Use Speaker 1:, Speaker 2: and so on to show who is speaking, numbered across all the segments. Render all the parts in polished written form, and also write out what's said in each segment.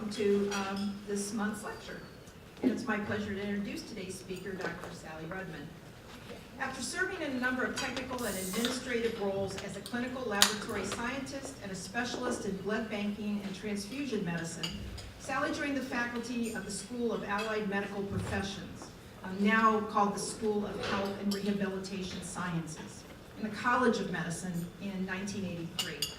Speaker 1: welcome to this month's lecture. And it's my pleasure to introduce today's speaker, Dr. Sally Rudmann. After serving in a number of technical and administrative roles as a clinical laboratory scientist and a specialist in blood banking and transfusion medicine, Sally joined the faculty of the School of Allied Medical Professions, now called the School of Health and Rehabilitation Sciences, in the College of Medicine in 1983.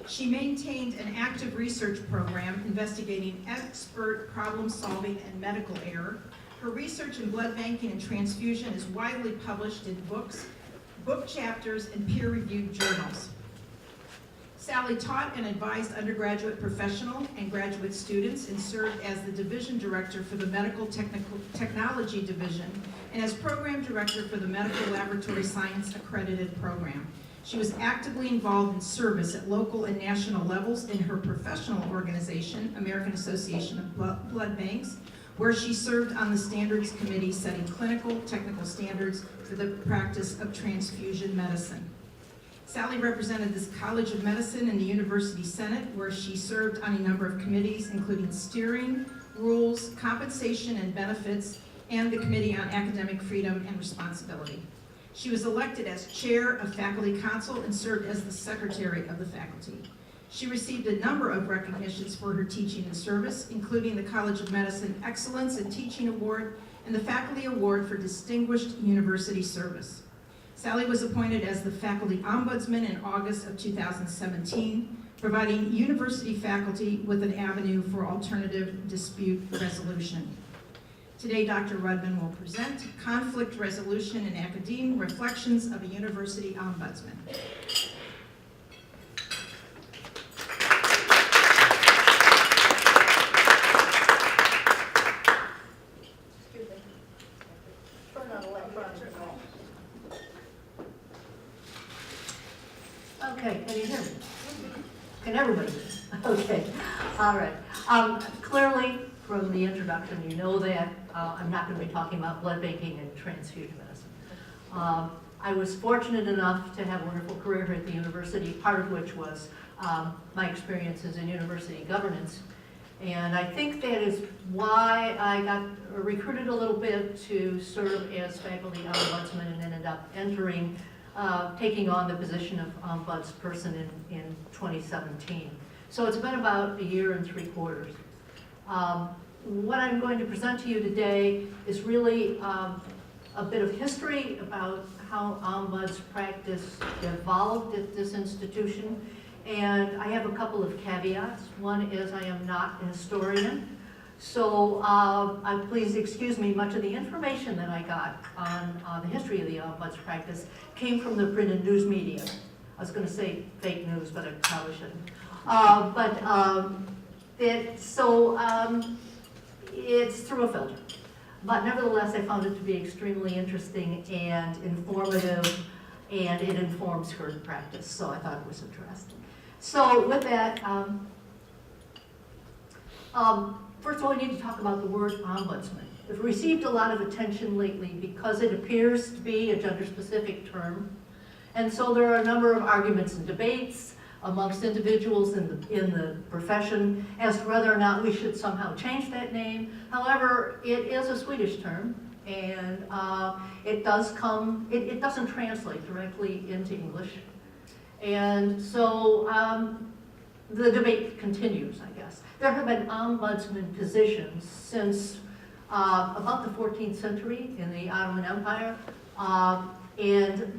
Speaker 1: She maintained an active research program investigating expert problem solving and medical error. Her research in blood banking and transfusion is widely published in books, book chapters, and peer-reviewed journals. Sally taught and advised undergraduate professional and graduate students and served as the division director for the Medical Technology Division and as program director for the Medical Laboratory Science Accredited Program. She was actively involved in service at local and national levels in her professional organization, American Association of Blood Banks, where she served on the standards committee setting clinical technical standards for the practice of transfusion medicine. Sally represented this College of Medicine in the University Senate, where she served on a number of committees, including steering, rules, compensation and benefits, and the Committee on Academic Freedom and Responsibility. She was elected as chair of faculty council and served as the secretary of the faculty. She received a number of recognitions for her teaching and service, including the College of Medicine Excellence in Teaching Award and the Faculty Award for Distinguished University Service. Sally was appointed as the Faculty Ombudsman in August of 2017, providing university faculty with an avenue for alternative dispute resolution. Today, Dr. Rudmann will present Conflict Resolution in Academe, Reflections of a University Ombudsman.
Speaker 2: Okay, can you hear me? Can everybody hear me? Okay, all right. Clearly, from the introduction, you know that I'm not going to be talking about blood banking and transfusion medicine. I was fortunate enough to have a wonderful career here at the university, part of which was my experiences in university governance. And I think that is why I got recruited a little bit to serve as faculty ombudsman and ended up taking on the position of ombudsperson in 2017. So it's been about a year and 3 quarters. What I'm going to present to you today is really a bit of history about how ombuds practice evolved at this institution. And I have a couple of caveats. One is I am not a historian. So please excuse me, much of the information that I got on the history of the ombuds practice came from the print and news media. I was going to say fake news, but I probably shouldn't. It's through a filter. But nevertheless, I found it to be extremely interesting and informative, and it informs her practice, so I thought it was interesting. So with that, first of all, I need to talk about the word ombudsman. It's received a lot of attention lately because it appears to be a gender-specific term. And so there are a number of arguments and debates amongst individuals in the profession as to whether or not we should somehow change that name. However, it is a Swedish term, and it doesn't translate directly into English. And so the debate continues, I guess. There have been ombudsman positions since about the 14th century in the Ottoman Empire,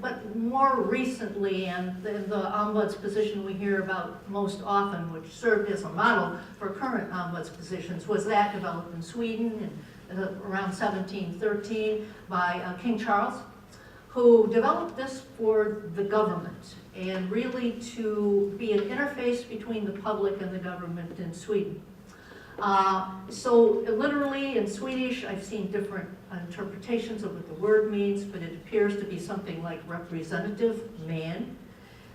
Speaker 2: but more recently, and the ombuds position we hear about most often, which served as a model for current ombuds positions, was that developed in Sweden around 1713 by King Charles, who developed this for the government and really to be an interface between the public and the government in Sweden. So literally in Swedish, I've seen different interpretations of what the word means, but it appears to be something like representative man.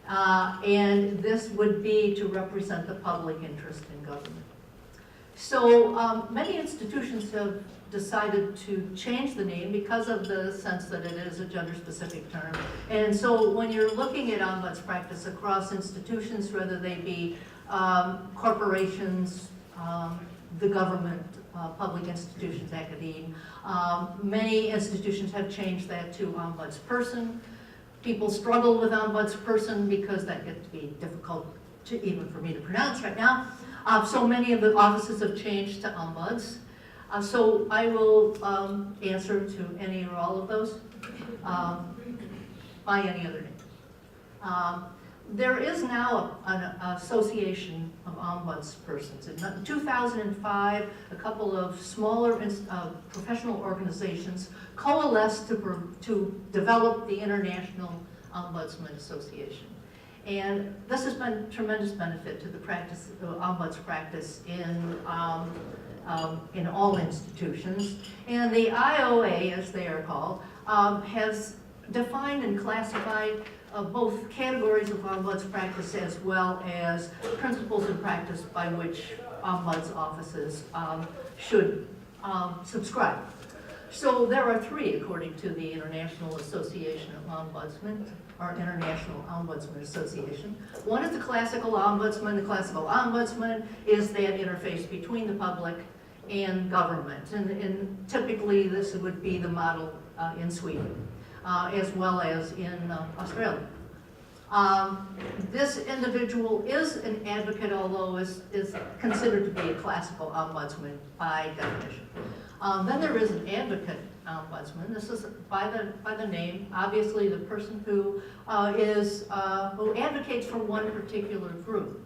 Speaker 2: And this would be to represent the public interest in government. So many institutions have decided to change the name because of the sense that it is a gender-specific term. And so when you're looking at ombuds practice across institutions, whether they be corporations, the government, public institutions, Academe. Many institutions have changed that to ombudsperson. People struggle with ombudsperson because that gets to be difficult to, even for me to pronounce right now. So many of the offices have changed to ombuds. So I will answer to any or all of those by any other name. There is now an association of ombudspersons. In 2005, a couple of smaller professional organizations coalesced to develop the International Ombudsman Association. And this has been a tremendous benefit to the practice, the ombuds practice in all institutions. And the IOA, as they are called, has defined and classified both categories of ombuds practice as well as principles and practice by which ombuds offices should subscribe. So there are three, according to the International Association of Ombudsmen, or International Ombudsman Association. One is the classical ombudsman. The classical ombudsman is that interface between the public and government. And typically this would be the model in Sweden, as well as in Australia. This individual is an advocate, although is considered to be a classical ombudsman by definition. Then there is an advocate ombudsman. This is by the name, obviously the person who who advocates for one particular group.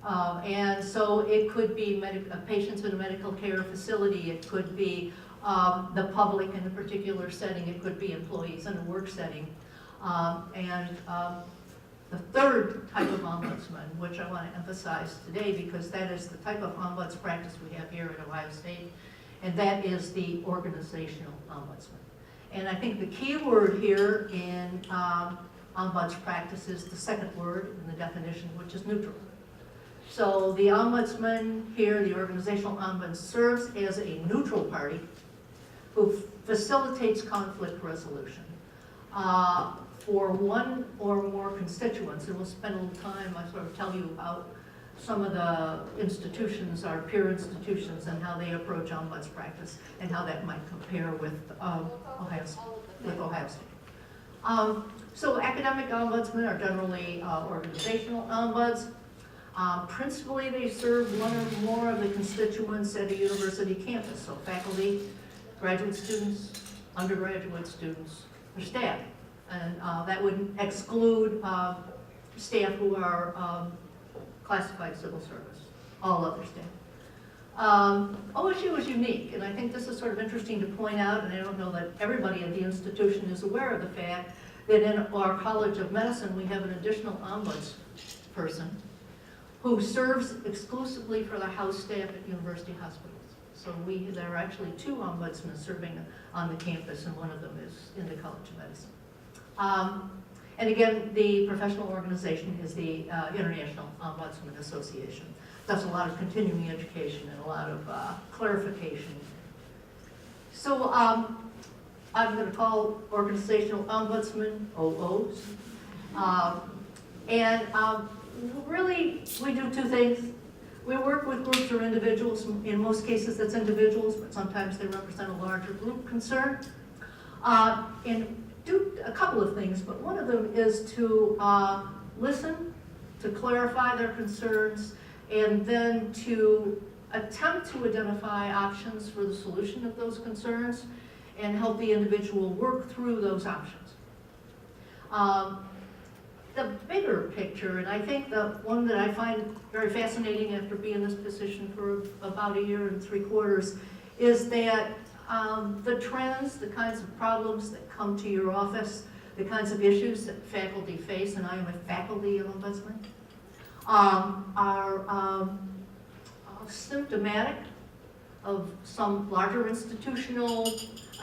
Speaker 2: And so it could be patients in a medical care facility, it could be the public in a particular setting, it could be employees in a work setting. The third type of ombudsman, which I want to emphasize today because that is the type of ombuds practice we have here at Ohio State, and that is the organizational ombudsman. And I think the key word here in ombuds practice is the second word in the definition, which is neutral. So the ombudsman here, the organizational ombudsman, serves as a neutral party who facilitates conflict resolution for one or more constituents. And we'll spend a little time, I sort of tell you about some of the institutions, our peer institutions, and how they approach ombuds practice and how that might compare with Ohio State. So academic ombudsmen are generally organizational ombuds. Principally, they serve one or more of the constituents at a university campus, so faculty, graduate students, undergraduate students, or staff. And that would exclude staff who are classified civil service, all other staff. OSU is unique, and I think this is sort of interesting to point out, and I don't know that everybody at the institution is aware of the fact that in our College of Medicine, we have an additional ombuds person who serves exclusively for the house staff at university hospitals. So there are actually two ombudsmen serving on the campus, and one of them is in the College of Medicine. And again, the professional organization is the International Ombudsman Association. Does a lot of continuing education and a lot of clarification. So I'm going to call organizational ombudsman OOs. Really, we do two things. We work with groups or individuals. In most cases, that's individuals, but sometimes they represent a larger group concern. And do a couple of things, but one of them is to listen, to clarify their concerns, and then to attempt to identify options for the solution of those concerns and help the individual work through those options. The bigger picture, and I think the one that I find very fascinating after being in this position for about 1 year and 3 quarters, is that the trends, the kinds of problems that come to your office, the kinds of issues that faculty face, and I am a faculty ombudsman, are symptomatic of some larger institutional,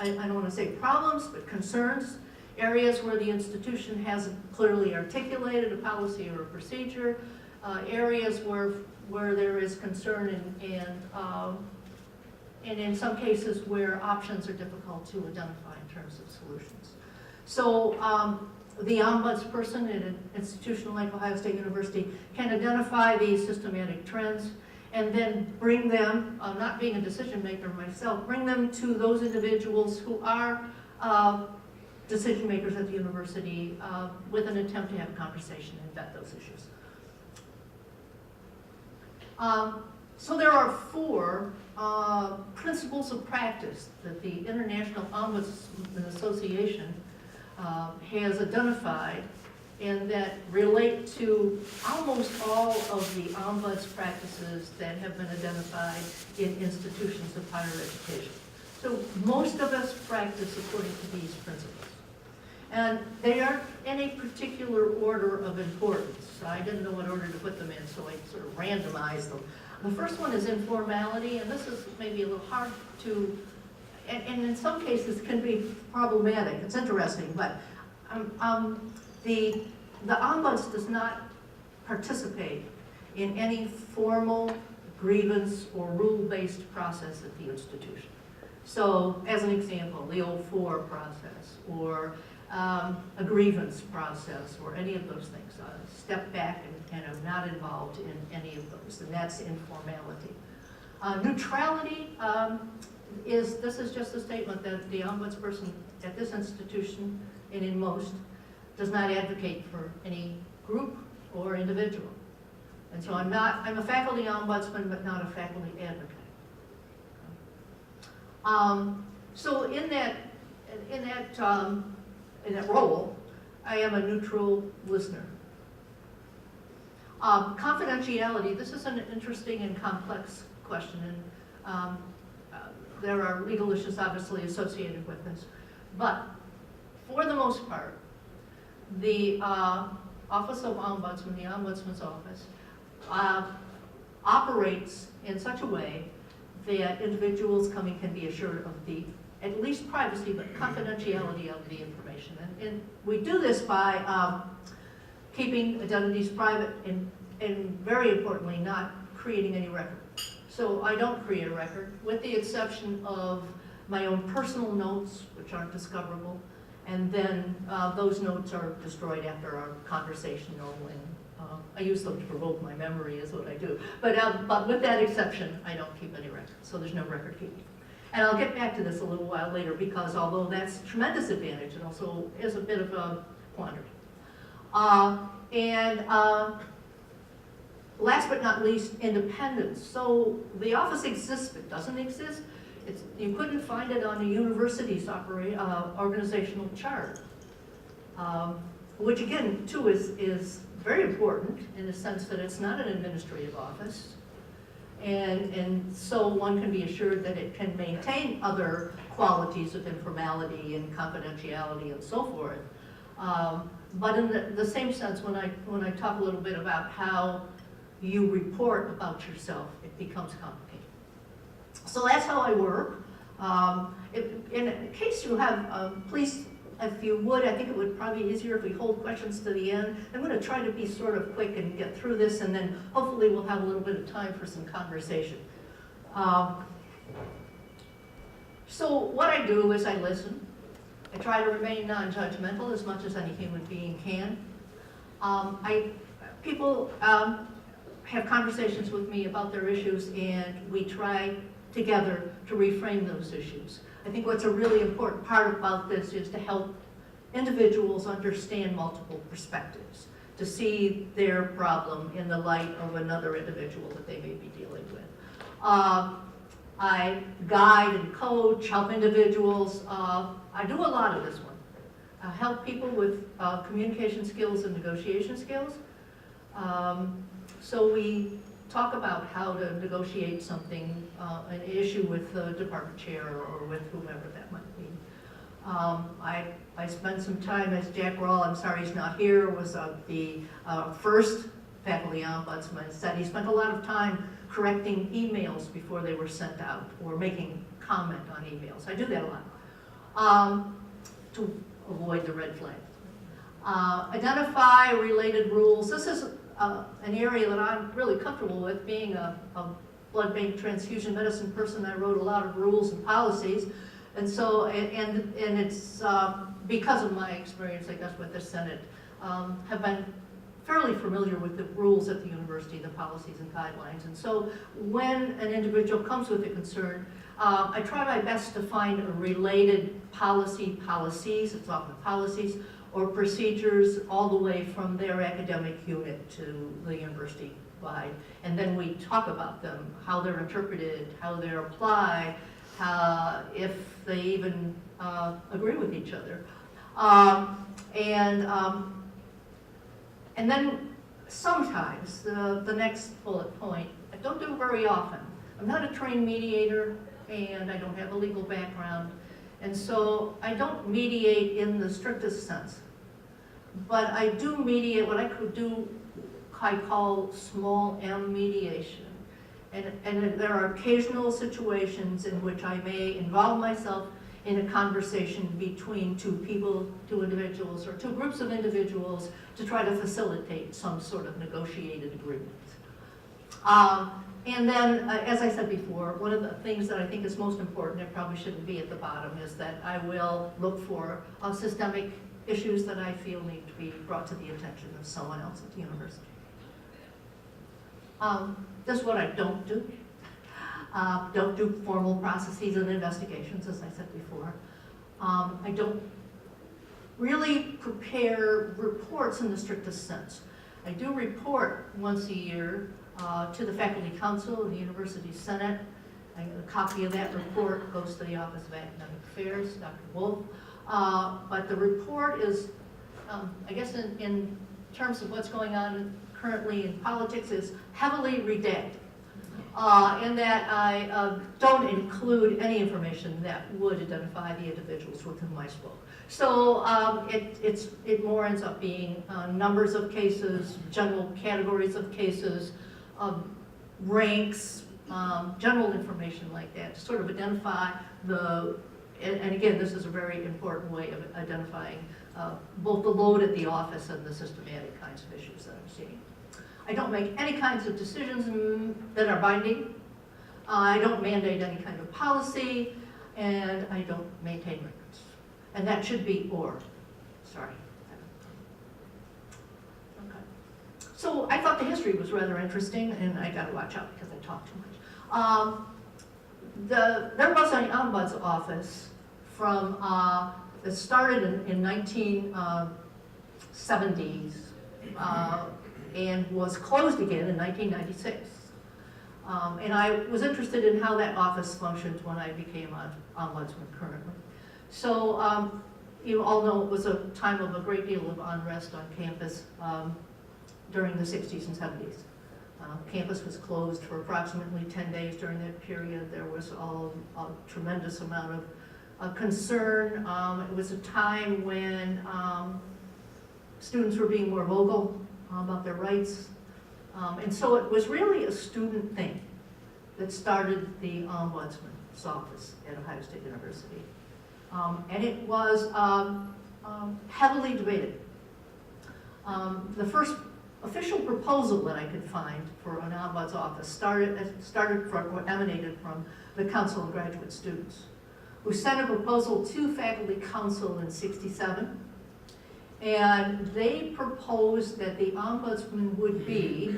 Speaker 2: I don't want to say problems, but concerns, areas where the institution hasn't clearly articulated a policy or a procedure, areas where there is concern and in some cases where options are difficult to identify in terms of solutions. So the ombuds person in an institution like Ohio State University can identify these systematic trends and then bring them, not being a decision maker myself, bring them to those individuals who are decision makers at the university with an attempt to have a conversation and vet those issues. So there are 4 principles of practice that the International Ombudsman Association has identified and that relate to almost all of the ombuds practices that have been identified in institutions of higher education. So most of us practice according to these principles. And they aren't any particular order of importance. I didn't know what order to put them in, so I sort of randomized them. The first one is informality, and this is maybe a little hard to, and in some cases can be problematic. It's interesting, but the ombuds does not participate in any formal grievance or rule-based process at the institution. So, as an example, the 04 process, or a grievance process, or any of those things. Step back and I'm not involved in any of those, and that's informality. Neutrality this is just a statement that the ombudsperson at this institution, and in most, does not advocate for any group or individual. And so I'm a faculty ombudsman, but not a faculty advocate. So in that role, I am a neutral listener. Confidentiality, this is an interesting and complex question, and there are legal issues obviously associated with this. But for the most part, the Office of Ombudsman, the Ombudsman's Office, operates in such a way that individuals coming can be assured of the, at least privacy, but confidentiality of the information. And we do this by keeping identities private and very importantly, not creating any record. So I don't create a record, with the exception of my own personal notes, which aren't discoverable, and then those notes are destroyed after our conversation, and I use them to provoke my memory is what I do. But with that exception, I don't keep any record, so there's no record keeping. And I'll get back to this a little while later, because although that's a tremendous advantage, it also is a bit of a quandary. Last but not least, independence. So the office exists, it doesn't exist. You couldn't find it on a university's organizational chart, which again, too, is very important in the sense that it's not an administrative office. And so one can be assured that it can maintain other qualities of informality and confidentiality and so forth. But in the same sense, when I talk a little bit about how you report about yourself, it becomes complicated. So that's how I work. In case you have, please, if you would, I think it would probably be easier if we hold questions to the end. I'm going to try to be sort of quick and get through this, and then hopefully we'll have a little bit of time for some conversation. So what I do is I listen. I try to remain non-judgmental as much as any human being can. People have conversations with me about their issues, and we try together to reframe those issues. I think what's a really important part about this is to help individuals understand multiple perspectives, to see their problem in the light of another individual that they may be dealing with. I guide and coach, help individuals. I do a lot of this one. Help people with communication skills and negotiation skills. So we talk about how to negotiate something, an issue with the department chair or with whomever that might be. I spent some time, as Jack Rawle, I'm sorry he's not here, was the first faculty ombudsman, said he spent a lot of time correcting emails before they were sent out or making comment on emails. I do that a lot to avoid the red flag. Identify related rules. This is an area that I'm really comfortable with. Being a blood bank transfusion medicine person, I wrote a lot of rules and policies, and so and it's because of my experience, I guess, with the Senate, have been fairly familiar with the rules at the university, the policies and guidelines. And so when an individual comes with a concern, I try my best to find a related policies, it's often policies, or procedures all the way from their academic unit to the university-wide. And then we talk about them, how they're interpreted, how they're applied, if they even agree with each other. And then sometimes, the next bullet point, I don't do it very often. I'm not a trained mediator, and I don't have a legal background, and so I don't mediate in the strictest sense. But I do mediate what I call small M mediation. And there are occasional situations in which I may involve myself in a conversation between two people, two individuals, or two groups of individuals to try to facilitate some sort of negotiated agreement. And then, as I said before, one of the things that I think is most important, it probably shouldn't be at the bottom, is that I will look for systemic issues that I feel need to be brought to the attention of someone else at the university. This is what I don't do. Don't do formal processes and investigations, as I said before. I don't really prepare reports in the strictest sense. I do report once a year to the Faculty Council and the University Senate. A copy of that report goes to the Office of Academic Affairs, Dr. Wolf. But the report is, I guess in terms of what's going on currently in politics, is heavily redacted. In that I don't include any information that would identify the individuals with whom I spoke. So it more ends up being numbers of cases, general categories of cases, ranks, general information like that to sort of identify and again, this is a very important way of identifying both the load at the office and the systematic kinds of issues that I'm seeing. I don't make any kinds of decisions that are binding. I don't mandate any kind of policy, and I don't maintain records. And that should be sorry. Okay. So I thought the history was rather interesting, and I got to watch out because I talk too much. There was an Ombuds office from, that started in 1970s and was closed again in 1996. And I was interested in how that office functioned when I became an ombudsman currently. So you all know it was a time of a great deal of unrest on campus during the 60s and 70s. Campus was closed for approximately 10 days during that period. There was a tremendous amount of concern. It was a time when students were being more vocal about their rights. And so it was really a student thing that started the Ombudsman's office at Ohio State University. And it was heavily debated. The first official proposal that I could find for an Ombuds office emanated from the Council of Graduate Students, who sent a proposal to Faculty Council in '67. And they proposed that the Ombudsman would be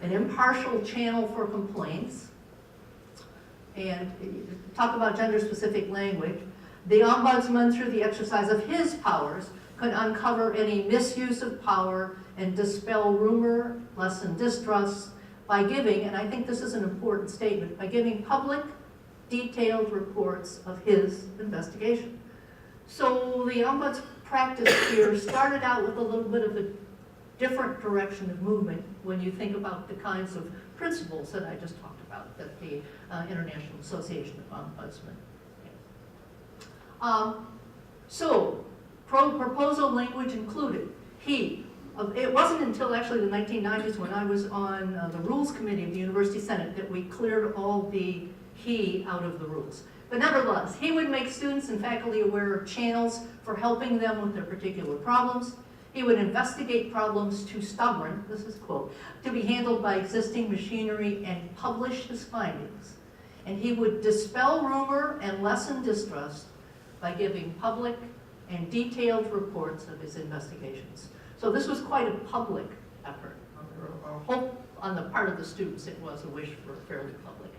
Speaker 2: an impartial channel for complaints. And talk about gender-specific language. The Ombudsman, through the exercise of his powers, could uncover any misuse of power and dispel rumor, lessen distrust by giving, and I think this is an important statement, by giving public, detailed reports of his investigation. So the Ombuds practice here started out with a little bit of a different direction of movement when you think about the kinds of principles that I just talked about that the International Association of Ombudsmen. So proposal language included he. It wasn't until actually the 1990s when I was on the Rules Committee of the University Senate that we cleared all the he out of the rules. But nevertheless, he would make students and faculty aware of channels for helping them with their particular problems. He would investigate problems too stubborn, this is a quote, to be handled by existing machinery and publish his findings. And he would dispel rumor and lessen distrust by giving public and detailed reports of his investigations. So this was quite a public effort, or hope on the part of the students. It was a wish for fairly public.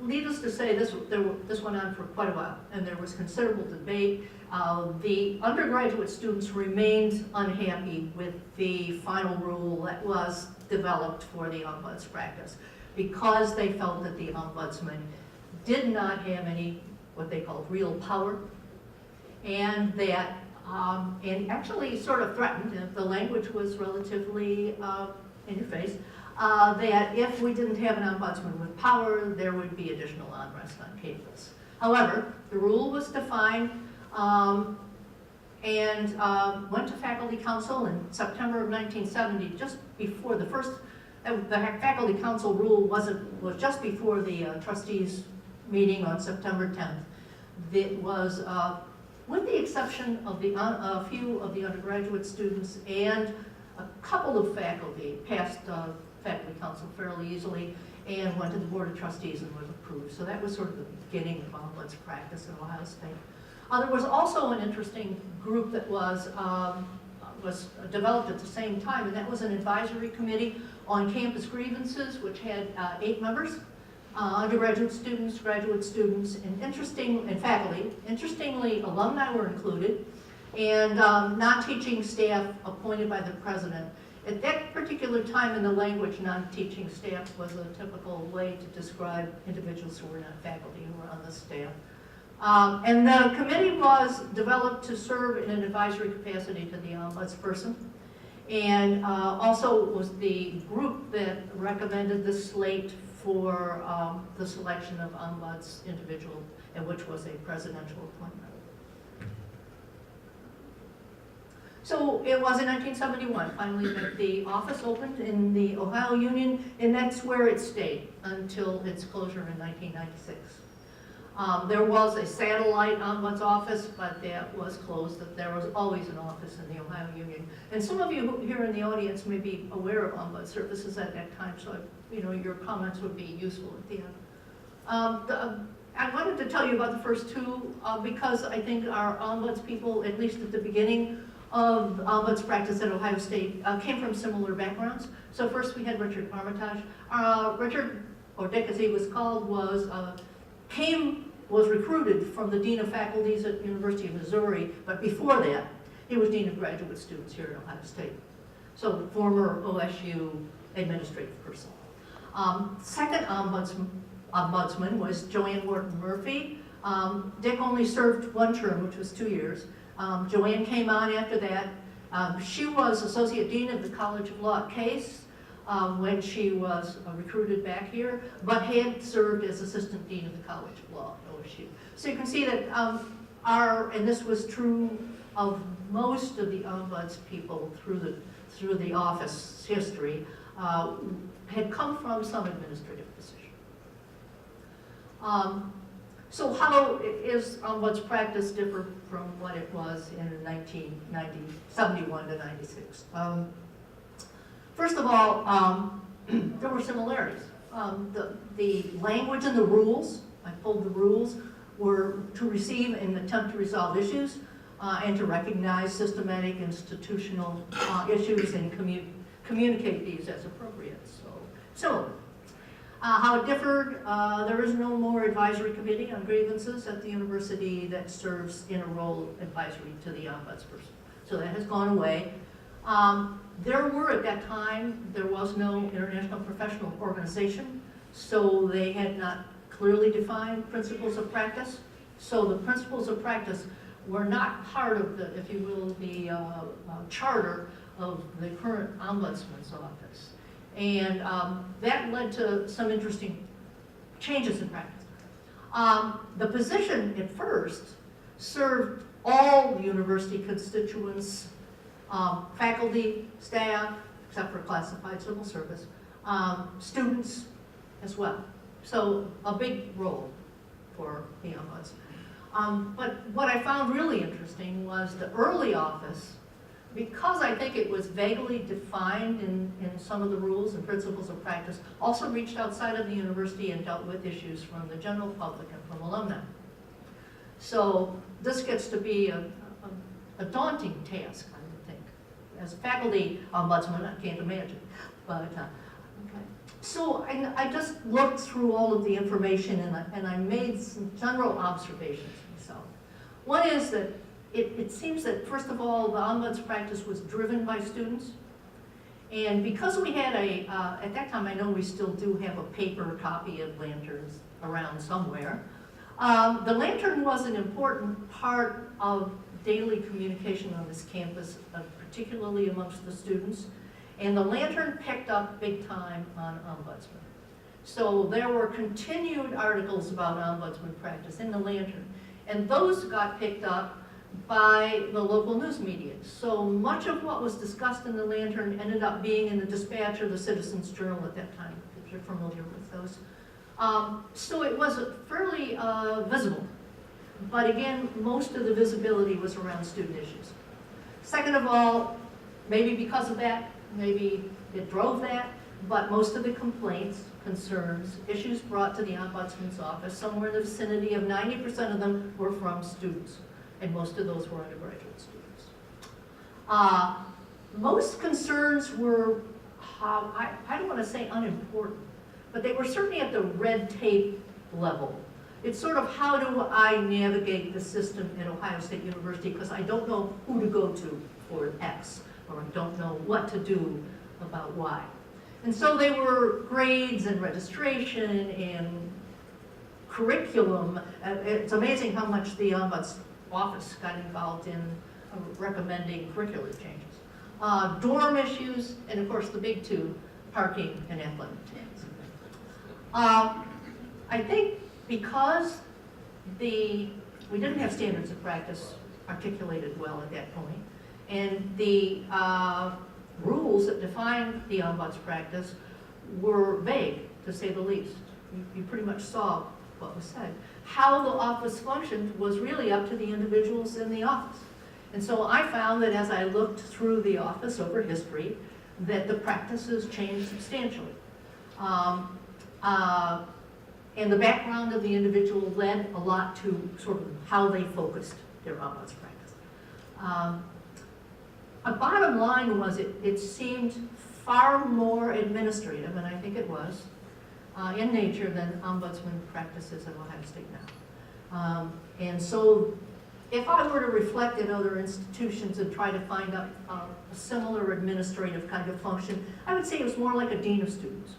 Speaker 2: Needless to say, this went on for quite a while, and there was considerable debate. The undergraduate students remained unhappy with the final rule that was developed for the ombuds practice, because they felt that the ombudsman did not have any, what they called, real power, and that, and actually sort of threatened, and the language was relatively in your face, that if we didn't have an ombudsman with power, there would be additional unrest on campus. However, the rule was defined and went to faculty council in September of 1970, just before the first, the faculty council rule was just before the trustees meeting on September 10th. It was, with the exception of a few of the undergraduate students and a couple of faculty, passed faculty council fairly easily and went to the board of trustees and was approved. So that was sort of the beginning of ombuds practice at Ohio State. There was also an interesting group that was developed at the same time, and that was an advisory committee on campus grievances, which had 8 members, undergraduate students, graduate students, and faculty. Interestingly, alumni were included, and non-teaching staff appointed by the president. At that particular time in the language, non-teaching staff was a typical way to describe individuals who were not faculty, who were on the staff. And the committee was developed to serve in an advisory capacity to the ombudsperson, and also was the group that recommended the slate for the selection of ombuds individual, and which was a presidential appointment. So it was in 1971, finally, that the office opened in the Ohio Union, and that's where it stayed until its closure in 1996. There was a satellite ombuds office, but that was closed. There was always an office in the Ohio Union. And some of you here in the audience may be aware of ombuds services at that time, so your comments would be useful at the end. I wanted to tell you about the first two because I think our ombuds people, at least at the beginning of ombuds practice at Ohio State, came from similar backgrounds. So first we had Richard Armitage. Richard, or Dick as he was called, was recruited from the Dean of Faculties at the University of Missouri, but before that, he was Dean of Graduate Students here at Ohio State. So former OSU administrative person. Second ombudsman was Joanne Wharton Murphy. Dick only served 1 term, which was 2 years. Joanne came on after that. She was Associate Dean of the College of Law at Case when she was recruited back here, but had served as Assistant Dean of the College of Law at OSU. So you can see that and this was true of most of the ombuds people through the office history, had come from some administrative position. So how is ombuds practice differ from what it was in 1971 to 96? First of all, there were similarities. The language and the rules, I pulled the rules, were to receive and attempt to resolve issues and to recognize systematic institutional issues and communicate these as appropriate. So, similar. How it differed, there is no more advisory committee on grievances at the university that serves in a role advisory to the ombudsperson. So that has gone away. There were at that time, there was no international professional organization, so they had not clearly defined principles of practice. So the principles of practice were not part of the, if you will, the charter of the current ombudsman's office. And that led to some interesting changes in practice. The position at first served all university constituents, faculty, staff, except for classified civil service, students as well. So a big role for the ombuds. But what I found really interesting was the early office, because I think it was vaguely defined in some of the rules and principles of practice, also reached outside of the university and dealt with issues from the general public and from alumni. So this gets to be a daunting task, I would think, as a faculty ombudsman, I can't imagine. But, okay. So I just looked through all of the information and I made some general observations myself. One is that it seems that, first of all, the ombuds practice was driven by students. And because we had at that time, I know we still do have a paper copy of lanterns around somewhere. The lantern was an important part of daily communication on this campus, particularly amongst the students. And the lantern picked up big time on ombudsman. So there were continued articles about ombudsman practice in the lantern. And those got picked up by the local news media. So much of what was discussed in the lantern ended up being in the Dispatch or the Citizens Journal at that time, if you're familiar with those. So it was fairly visible. But again, most of the visibility was around student issues. Second of all, maybe because of that, maybe it drove that, but most of the complaints, concerns, issues brought to the Ombudsman's office, somewhere in the vicinity of 90% of them were from students, and most of those were undergraduate students. Most concerns were, I don't want to say unimportant, but they were certainly at the red tape level. It's sort of, how do I navigate the system at Ohio State University, because I don't know who to go to for X, or I don't know what to do about Y. And so they were grades and registration and curriculum. It's amazing how much the Ombuds office got involved in recommending curricular changes. Dorm issues, and of course the big two, parking and athletic teams. I think because we didn't have standards of practice articulated well at that point, and the rules that defined the ombuds practice were vague, to say the least. You pretty much saw what was said. How the office functioned was really up to the individuals in the office. And so I found that as I looked through the office over history, that the practices changed substantially. And the background of the individual led a lot to sort of how they focused their ombuds practice. A bottom line was it seemed far more administrative, and I think it was, in nature than ombudsman practices at Ohio State now. And so if I were to reflect at other institutions and try to find a similar administrative kind of function, I would say it was more like a dean of students.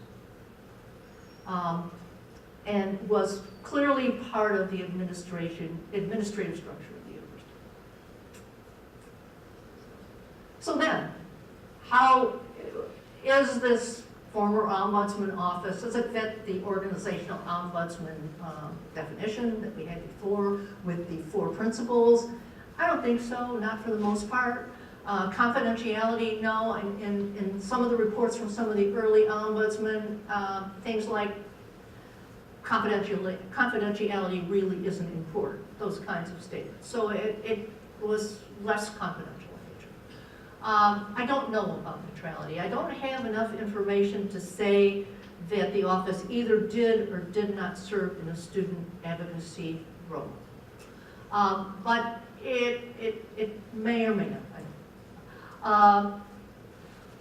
Speaker 2: And was clearly part of the administrative structure. So then, how is this former ombudsman office, does it fit the organizational ombudsman definition that we had before with the 4 principles? I don't think so, not for the most part. Confidentiality, no. In some of the reports from some of the early ombudsmen, things like confidentiality really isn't important, those kinds of statements. So it was less confidential. I don't know about neutrality. I don't have enough information to say that the office either did or did not serve in a student advocacy role. But it may or may not.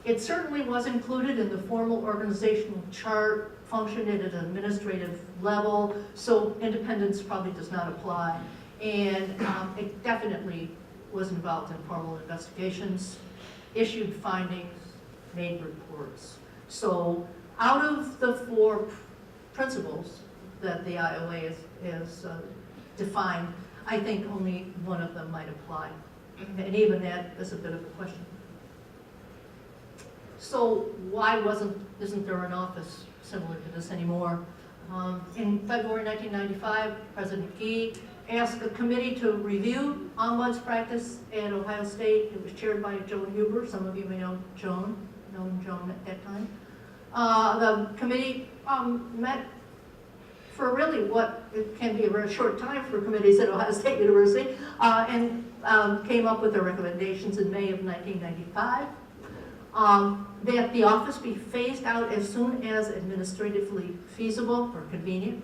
Speaker 2: It certainly was included in the formal organizational chart, functioned at an administrative level, so independence probably does not apply. And it definitely was involved in formal investigations, issued findings, made reports. So out of the 4 principles that the IOA is defined, I think only one of them might apply. And even that is a bit of a question. So why isn't there an office similar to this anymore? In February 1995, President Gee asked the committee to review ombuds practice at Ohio State. It was chaired by Joan Huber. Some of you may know Joan at that time. The committee met for really what it can be a very short time for committees at Ohio State University, and came up with their recommendations in May of 1995. That the office be phased out as soon as administratively feasible or convenient,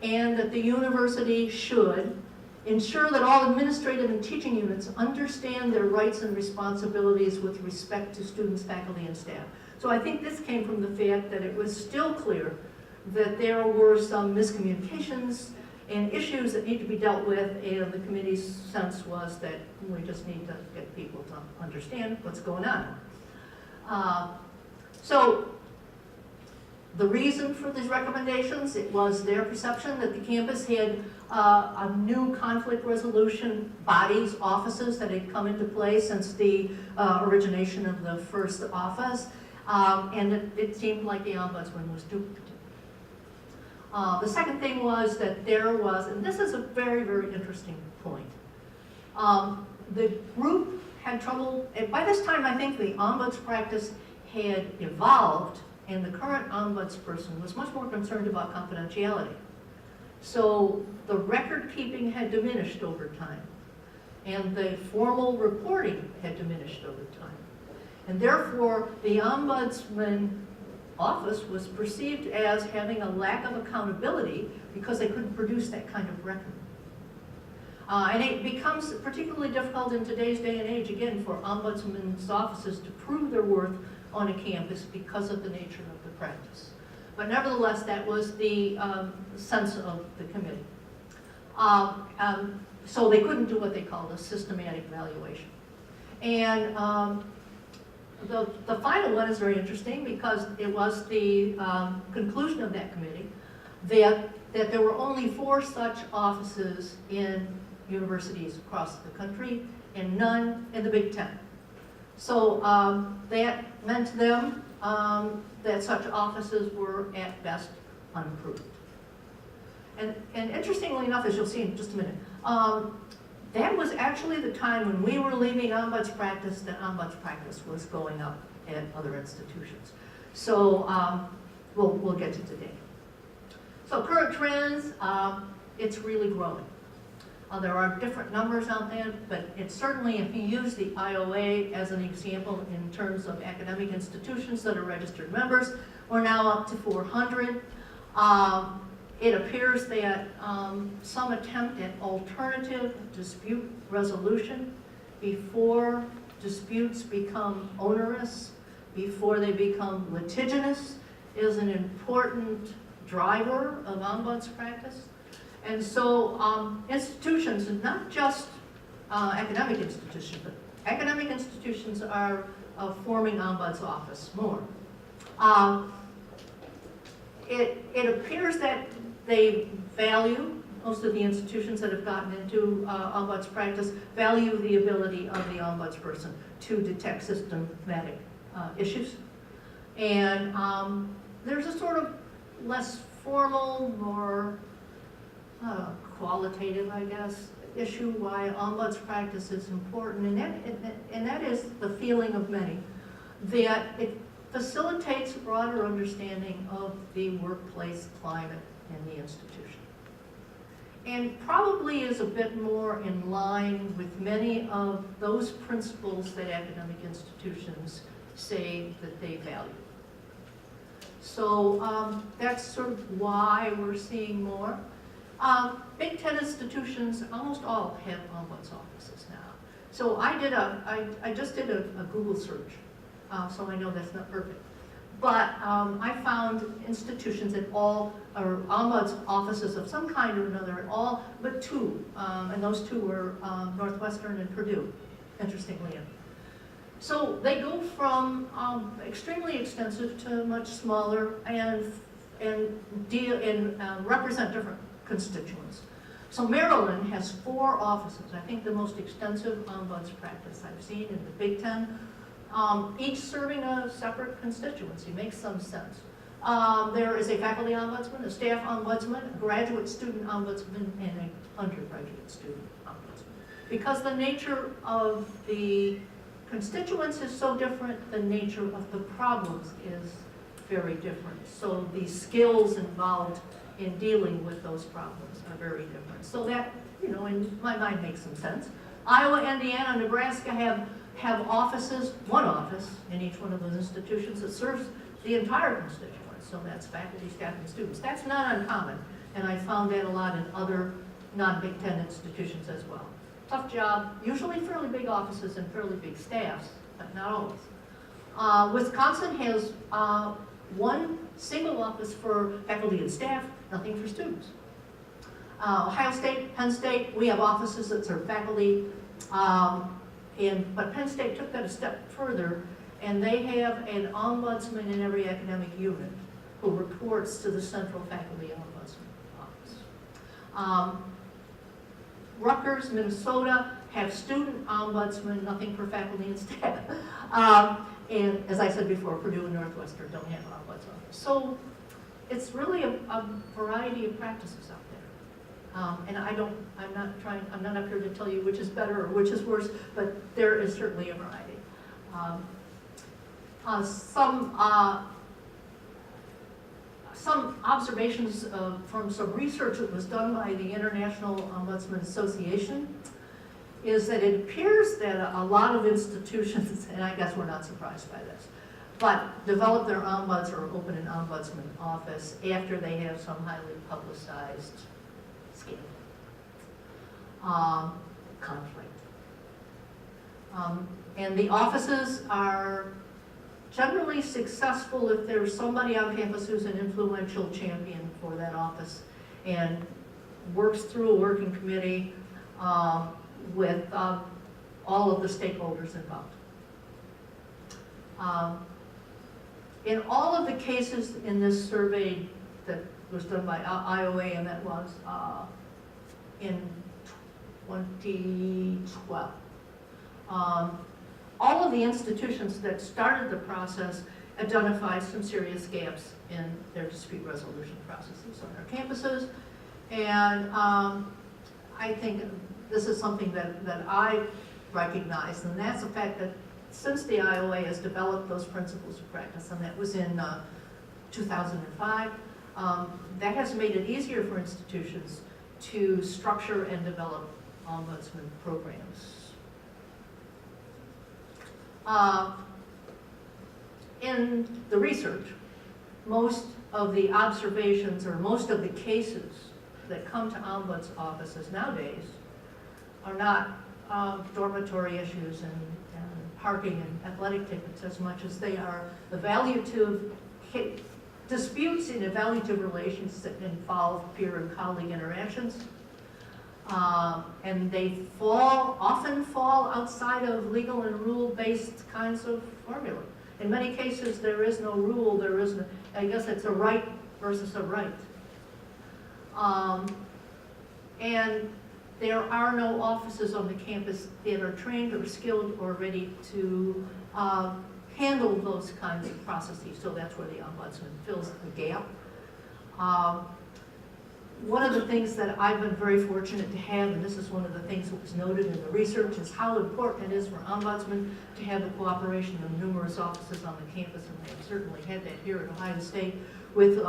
Speaker 2: and that the university should Ensure that all administrative and teaching units understand their rights and responsibilities with respect to students, faculty, and staff. So I think this came from the fact that it was still clear that there were some miscommunications and issues that need to be dealt with, and the committee's sense was that we just need to get people to understand what's going on. So the reason for these recommendations, it was their perception that the campus had a new conflict resolution bodies, offices that had come into play since the origination of the first office, and it seemed like the Ombudsman was duped. The second thing was that there was, and this is a very, very interesting point, the group had trouble, and by this time I think the ombuds practice had evolved, and the current ombudsperson was much more concerned about confidentiality. So the record keeping had diminished over time, and the formal reporting had diminished over time. And therefore, the Ombudsman office was perceived as having a lack of accountability because they couldn't produce that kind of record. And it becomes particularly difficult in today's day and age, again, for ombudsmen's offices to prove their worth on a campus because of the nature of the practice. But nevertheless, that was the sense of the committee. So they couldn't do what they called a systematic evaluation. And the final one is very interesting because it was the conclusion of that committee that there were only 4 such offices in universities across the country and none in the Big Ten. So that meant to them that such offices were at best unapproved. And interestingly enough, as you'll see in just a minute, that was actually the time when we were leaving ombuds practice, that ombuds practice was going up at other institutions. So we'll get to today. So current trends, it's really growing. There are different numbers out there, but it's certainly, if you use the IOA as an example in terms of academic institutions that are registered members, we're now up to 400. It appears that some attempt at alternative dispute resolution before disputes become onerous, before they become litigious, is an important driver of ombuds practice. And so institutions, and not just academic institutions, but academic institutions are forming ombuds office more. It appears that they value, most of the institutions that have gotten into ombuds practice, value the ability of the ombudsperson to detect systematic issues. And there's a sort of less formal, more qualitative, I guess, issue why ombuds practice is important, and that is the feeling of many that it facilitates a broader understanding of the workplace climate in the institution, and probably is a bit more in line with many of those principles that academic institutions say that they value. So that's sort of why we're seeing more. Big Ten institutions, almost all have ombuds offices now. So I just did a Google search, so I know that's not perfect. But I found institutions that all are ombuds offices of some kind or another at all, but 2, and those 2 were Northwestern and Purdue, interestingly enough. So they go from extremely extensive to much smaller and represent different constituents. So Maryland has 4 offices, I think the most extensive ombuds practice I've seen in the Big Ten, each serving a separate constituency. Makes some sense. There is a faculty ombudsman, a staff ombudsman, a graduate student ombudsman, and an undergraduate student ombudsman. Because the nature of the constituents is so different, the nature of the problems is very different. So the skills involved in dealing with those problems are very different. So that, in my mind, makes some sense. Iowa, Indiana, Nebraska have offices, 1 office in each one of those institutions that serves the entire constituents. So that's faculty, staff, and students. That's not uncommon, and I found that a lot in other non-Big Ten institutions as well. Tough job, usually fairly big offices and fairly big staffs, but not always. Wisconsin has one single office for faculty and staff, nothing for students. Ohio State, Penn State, we have offices that serve faculty, but Penn State took that a step further, and they have an ombudsman in every academic unit who reports to the central faculty ombudsman office. Rutgers, Minnesota have student ombudsman, nothing for faculty and staff. And as I said before, Purdue and Northwestern don't have ombuds office. So it's really a variety of practices out there. And I'm not up here to tell you which is better or which is worse, but there is certainly a variety. Some observations from some research that was done by the International Ombudsman Association is that it appears that a lot of institutions, and I guess we're not surprised by this, but develop their ombuds or open an ombudsman office after they have some highly publicized scandal, conflict. And the offices are generally successful if there's somebody on campus who's an influential champion for that office and works through a working committee with all of the stakeholders involved. In all of the cases in this survey that was done by IOA, and that was in 2012, all of the institutions that started the process identified some serious gaps in their dispute resolution processes on their campuses. And I think this is something that I recognize, and that's the fact that since the IOA has developed those principles of practice, and that was in 2005, that has made it easier for institutions to structure and develop ombudsman programs. In the research, most of the observations or most of the cases that come to ombuds offices nowadays are not dormitory issues and parking and athletic tickets as much as they are evaluative disputes in evaluative relations that involve peer and colleague interactions. And they often fall outside of legal and rule-based kinds of formula. In many cases, there is no rule, I guess it's a right versus a right. And there are no offices on the campus that are trained or skilled or ready to handle those kinds of processes, so that's where the ombudsman fills the gap. One of the things that I've been very fortunate to have, and this is one of the things that was noted in the research, is how important it is for ombudsmen to have the cooperation of numerous offices on the campus, and they've certainly had that here at Ohio State with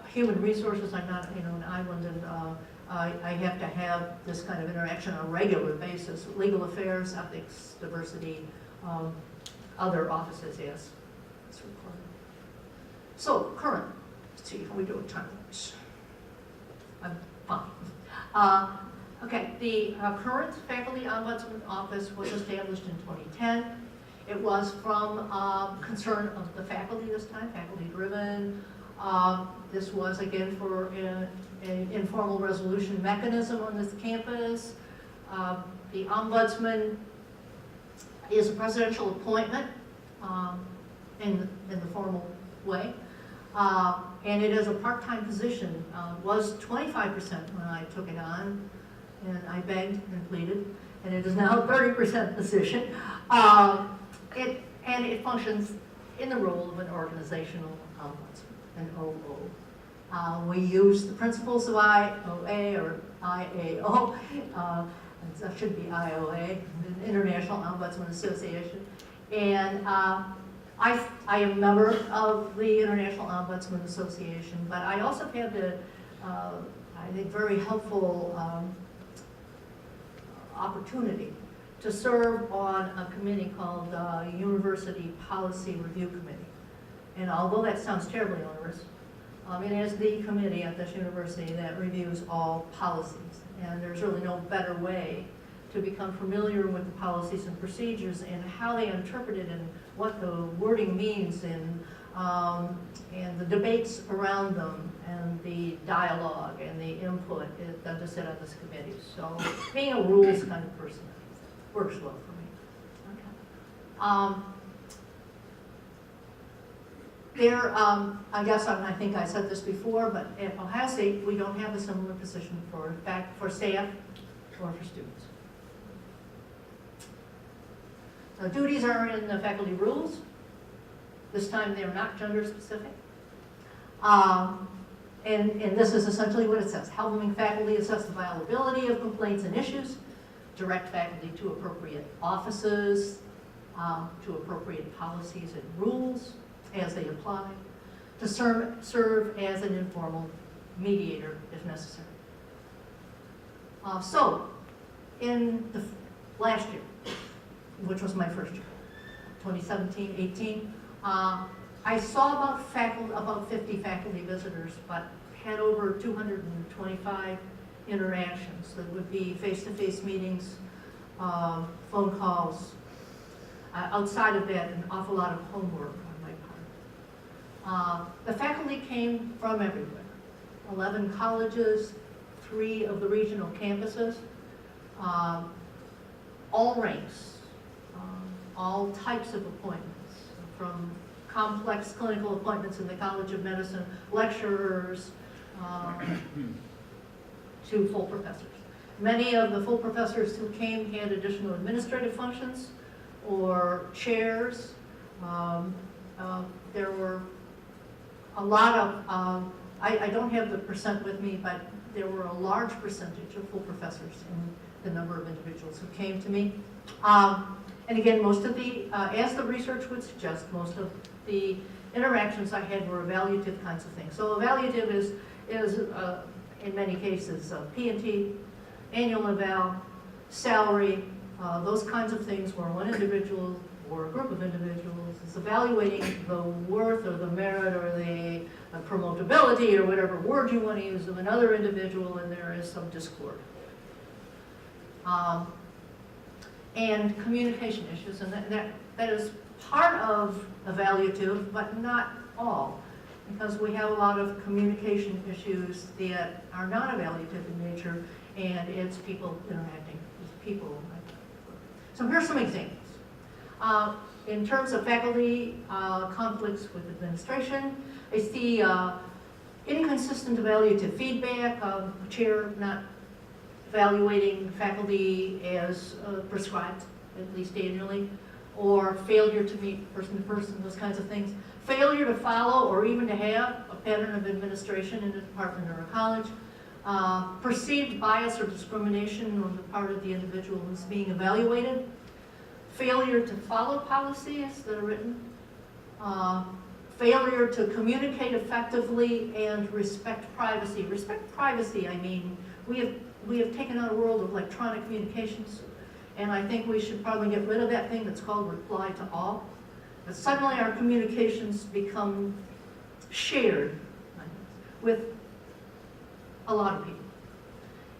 Speaker 2: human resources. I'm not, an island, and I have to have this kind of interaction on a regular basis. Legal affairs, ethics, diversity, other offices, yes, it's required. So current, let's see how we do with time-wise. I'm fine. Okay, the current Faculty Ombudsman Office was established in 2010. It was from concern of the faculty this time, faculty-driven. This was, again, for an informal resolution mechanism on this campus. The Ombudsman is a presidential appointment in the formal way. And it is a part-time position, was 25% when I took it on, and I begged and pleaded, and it is now a 30% position. It functions in the role of an organizational ombudsman, an OO. We use the principles of IOA or IAO, that should be IOA, the International Ombudsman Association, and I am a member of the International Ombudsman Association, but I also had the, I think, very helpful opportunity to serve on a committee called University Policy Review Committee. And although that sounds terribly onerous, It is the committee at this university that reviews all policies. And there's really no better way to become familiar with the policies and procedures and how they are interpreted and what the wording means and the debates around them and the dialogue and the input than to sit on this committee. So being a rules kind of person works well for me. Okay. I guess I think I said this before, but at Ohio State, we don't have a similar position for staff or for students. The duties are in the faculty rules. This time they're not gender specific. And this is essentially what it says. Helping faculty assess the viability of complaints and issues, direct faculty to appropriate offices, to appropriate policies and rules as they apply, to serve as an informal mediator if necessary. So, in the last year, which was my first year, 2017-18, I saw about 50 faculty visitors, but had over 225 interactions. That would be face-to-face meetings, phone calls. Outside of that, an awful lot of homework on my part. The faculty came from everywhere. 11 colleges, 3 of the regional campuses, all ranks, all types of appointments, from complex clinical appointments in the College of Medicine, lecturers, to full professors. Many of the full professors who came had additional administrative functions or chairs. There were a lot of, I don't have the percent with me, but there were a large percentage of full professors in the number of individuals who came to me. And again, most of the, as the research would suggest, most of the interactions I had were evaluative kinds of things. So evaluative is in many cases P&T, annual eval, salary, those kinds of things where one individual or a group of individuals is evaluating the worth or the merit or the promotability or whatever word you want to use of another individual, and there is some discord. And communication issues, and that is part of evaluative, but not all, because we have a lot of communication issues that are not evaluative in nature, and it's people interacting with people. So here's some examples. In terms of faculty conflicts with administration, I see inconsistent evaluative feedback, chair not evaluating faculty as prescribed, at least annually, or failure to meet person to person, those kinds of things. Failure to follow or even to have a pattern of administration in a department or a college. Perceived bias or discrimination on the part of the individual who's being evaluated. Failure to follow policies that are written. Failure to communicate effectively and respect privacy. Respect privacy, I mean, we have taken on a world of electronic communications, and I think we should probably get rid of that thing that's called reply to all. But suddenly our communications become shared with a lot of people.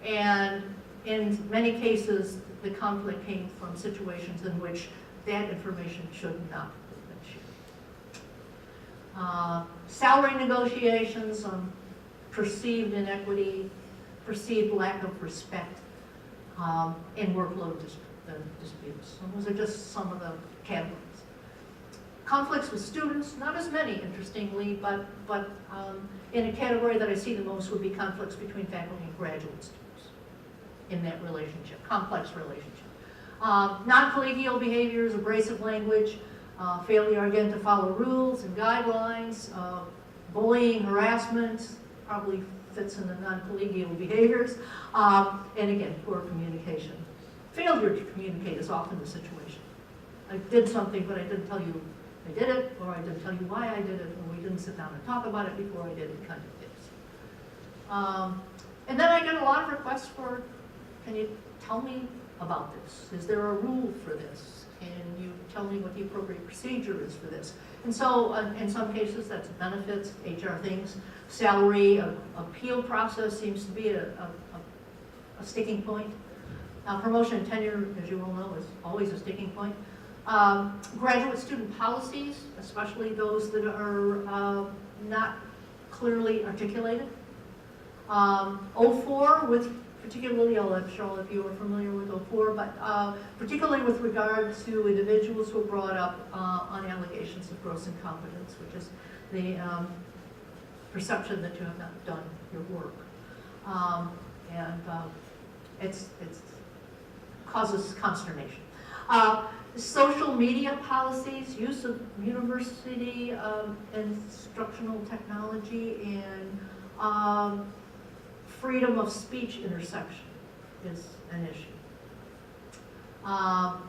Speaker 2: And in many cases, the conflict came from situations in which that information should not have been shared. Salary negotiations on perceived inequity, perceived lack of respect, and workload disputes. So those are just some of the categories. Conflicts with students, not as many, interestingly, but in a category that I see the most would be conflicts between faculty and graduate students in that relationship, complex relationship. Non-collegial behaviors, abrasive language, failure again to follow rules and guidelines, bullying, harassment, probably fits in the non-collegial behaviors, and again, poor communication. Failure to communicate is often the situation. I did something, but I didn't tell you I did it, or I didn't tell you why I did it, or we didn't sit down and talk about it before I did it, kind of things. And then I get a lot of requests for, can you tell me about this? Is there a rule for this? Can you tell me what the appropriate procedure is for this? And so in some cases, that's benefits, HR things. Salary, appeal process seems to be a sticking point. Promotion and tenure, as you all know, is always a sticking point. Graduate student policies, especially those that are not clearly articulated. 04, with particularly, I'm sure all of you are familiar with 04, but particularly with regard to individuals who are brought up on allegations of gross incompetence, which is the perception that you have not done your work. It's causes consternation. Social media policies, use of university instructional technology, and freedom of speech intersection is an issue.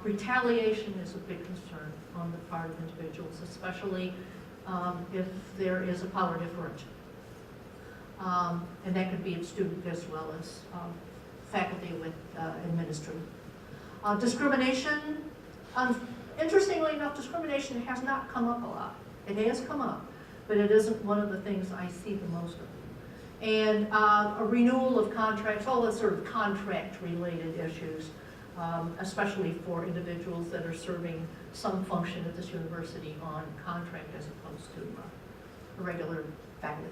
Speaker 2: Retaliation is a big concern on the part of individuals, especially if there is a power differential. And that could be a student as well as faculty with administrative. Discrimination, interestingly enough, discrimination has not come up a lot. It has come up, but it isn't one of the things I see the most of. And a renewal of contracts, all the sort of contract-related issues, especially for individuals that are serving some function at this university on contract as opposed to a regular faculty.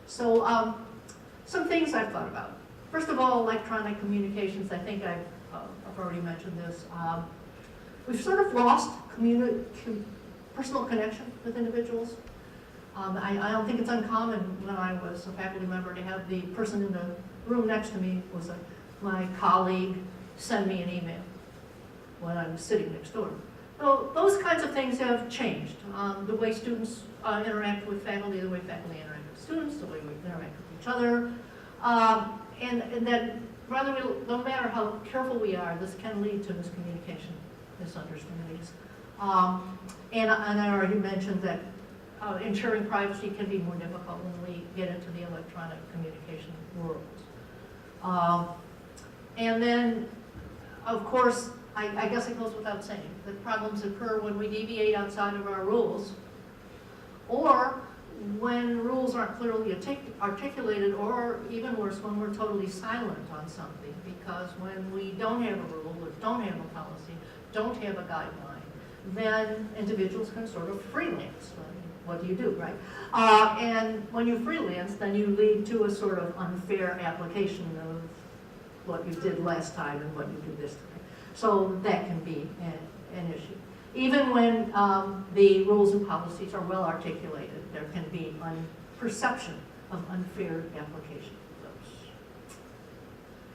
Speaker 2: So some things I've thought about. First of all, electronic communications. I think I've already mentioned this. We've sort of lost personal connection with individuals. I don't think it's uncommon when I was a faculty member to have the person in the room next to me was my colleague send me an email when I was sitting next door. So those kinds of things have changed. The way students interact with faculty, the way faculty interact with students, the way we interact with each other. And that no matter how careful we are, this can lead to miscommunication, misunderstandings. And I already mentioned that ensuring privacy can be more difficult when we get into the electronic communication world. And then, of course, I guess it goes without saying that problems occur when we deviate outside of our rules, or when rules aren't clearly articulated, or even worse, when we're totally silent on something. Because when we don't have a rule, or don't have a policy, don't have a guideline, then individuals can sort of freelance. What do you do, right? And when you freelance, then you lead to a sort of unfair application of what you did last time and what you do this time. So that can be an issue. Even when the rules and policies are well articulated, there can be perception of unfair application of those.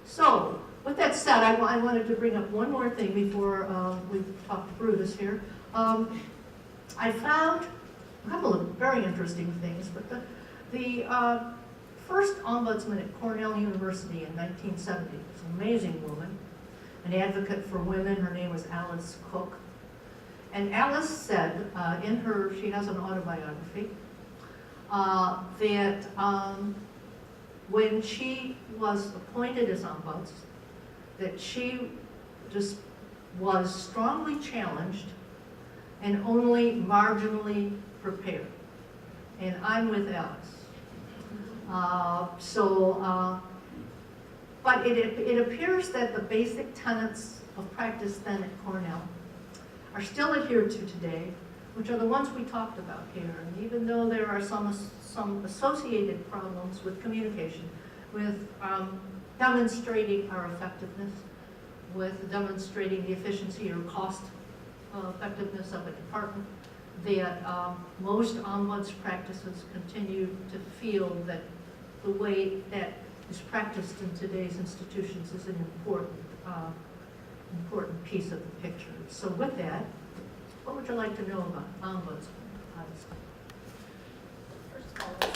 Speaker 2: So, with that said, I wanted to bring up one more thing before we talk to Brutus here. I found a couple of very interesting things, but the first ombudsman at Cornell University in 1970 was an amazing woman, an advocate for women. Her name was Alice Cooke. And Alice said she has an autobiography, that when she was appointed as ombuds, that she just was strongly challenged and only marginally prepared. And I'm with Alice. But it appears that the basic tenets of practice then at Cornell are still adhered to today, which are the ones we talked about here. And even though there are some associated problems with communication, with demonstrating our effectiveness, with demonstrating the efficiency or cost effectiveness of a department, that most ombuds practices continue to feel that the way that is practiced in today's institutions is an important piece of the picture. So with that, what would you like to know about ombuds?
Speaker 1: First of all, it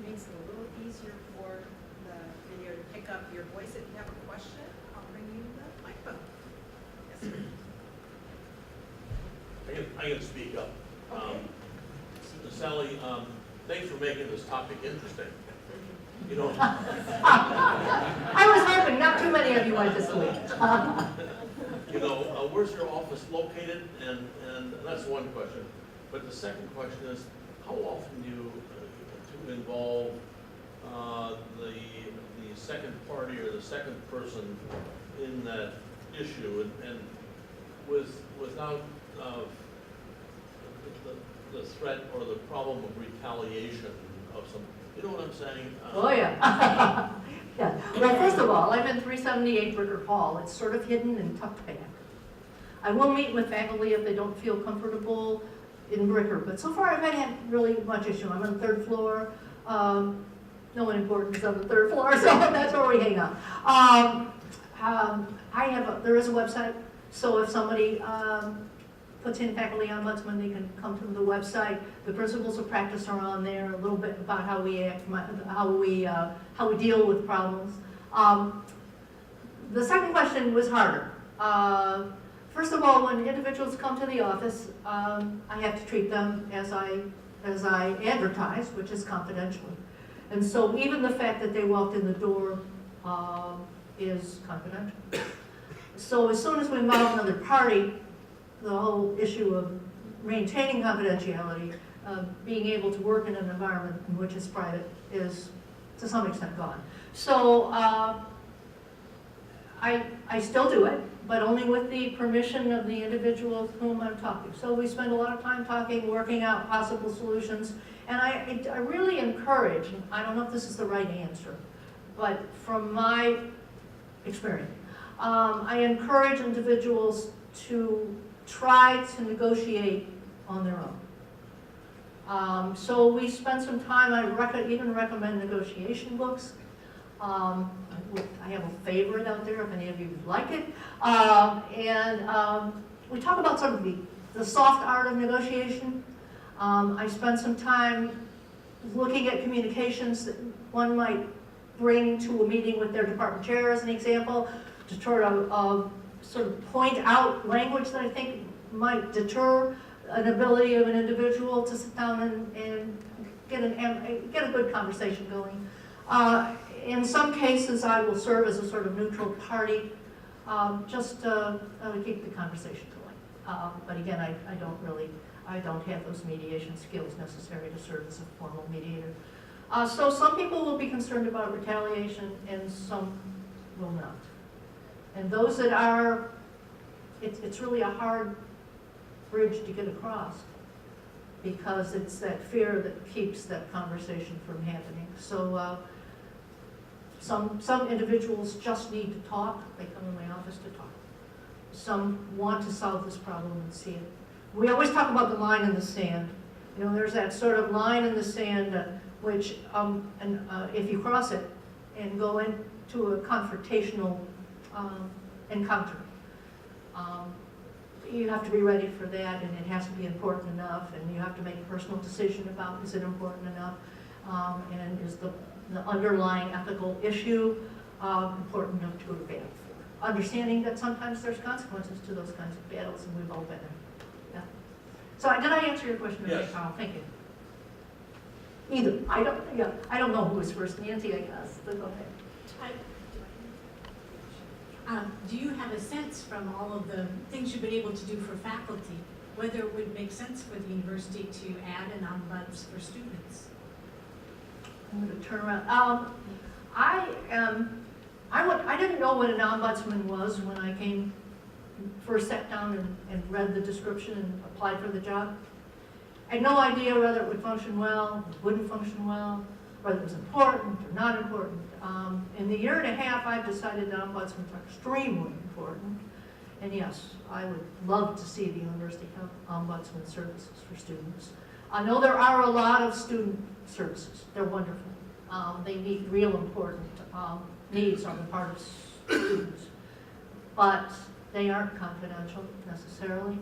Speaker 1: makes it a little easier for the video to pick up your voice. If you have a question, I'll bring you the microphone. Yes, sir.
Speaker 3: I can speak up.
Speaker 1: Okay.
Speaker 3: Sally, Thanks for making this topic interesting. You know,
Speaker 2: I was hoping not too many of you went this week.
Speaker 3: where's your office located? And that's one question. But the second question is, how often do you to involve the second party or the second person in that issue, and without the threat or the problem of retaliation of some, you know what I'm saying?
Speaker 2: Oh, yeah. Yeah. Well, first of all, I'm in 378 Bricker Hall. It's sort of hidden and tucked back. I will meet with faculty if they don't feel comfortable in Bricker, but so far I haven't had really much issue. I'm on the 3rd floor. No one important is on the 3rd floor, so that's where we hang out. There is a website, so if somebody puts in faculty ombudsman, they can come to the website. The principles of practice are on there, a little bit about how we act, how we deal with problems. The second question was harder. First of all, when individuals come to the office, I have to treat them as I advertise, which is confidential. And so even the fact that they walked in the door is confidential. So as soon as we involve another party, the whole issue of maintaining confidentiality, being able to work in an environment in which it's private is to some extent gone. So I still do it, but only with the permission of the individual with whom I'm talking. So we spend a lot of time talking, working out possible solutions, and I really encourage, and I don't know if this is the right answer, but from my experience, I encourage individuals to try to negotiate on their own. So we spend some time, I even recommend negotiation books. I have a favorite out there if any of you would like it. We talk about sort of the soft art of negotiation. I spent some time looking at communications that one might bring to a meeting with their department chair, as an example, to try to sort of point out language that I think might deter an ability of an individual to sit down and get a good conversation going. In some cases, I will serve as a sort of neutral party, just to keep the conversation going. But again, I don't have those mediation skills necessary to serve as a formal mediator. So some people will be concerned about retaliation, and some will not. And those that are, it's really a hard bridge to get across, because it's that fear that keeps that conversation from happening. So some individuals just need to talk. They come in my office to talk. Some want to solve this problem and see it. We always talk about the line in the sand. You know, there's that sort of line in the sand which, if you cross it and go into a confrontational encounter, you have to be ready for that, and it has to be important enough, and you have to make a personal decision about, is it important enough, and is the underlying ethical issue important enough to go to battle for. Understanding that sometimes there's consequences to those kinds of battles, and we've all been there. Yeah. So did I answer your question?
Speaker 3: Yes.
Speaker 2: Thank you. Either. I don't know who was first. Nancy, I guess. But okay.
Speaker 4: Do you have a sense from all of the things you've been able to do for faculty, whether it would make sense for the university to add an ombuds for students?
Speaker 2: I'm going to turn around. I didn't know what an ombudsman was when I first sat down and read the description and applied for the job. I had no idea whether it would function well, wouldn't function well, whether it was important or not important. In the year and a half, I've decided that ombudsmen are extremely important. And yes, I would love to see the university have ombudsman services for students. I know there are a lot of student services. They're wonderful. They meet real important needs on the part of students. But they aren't confidential necessarily,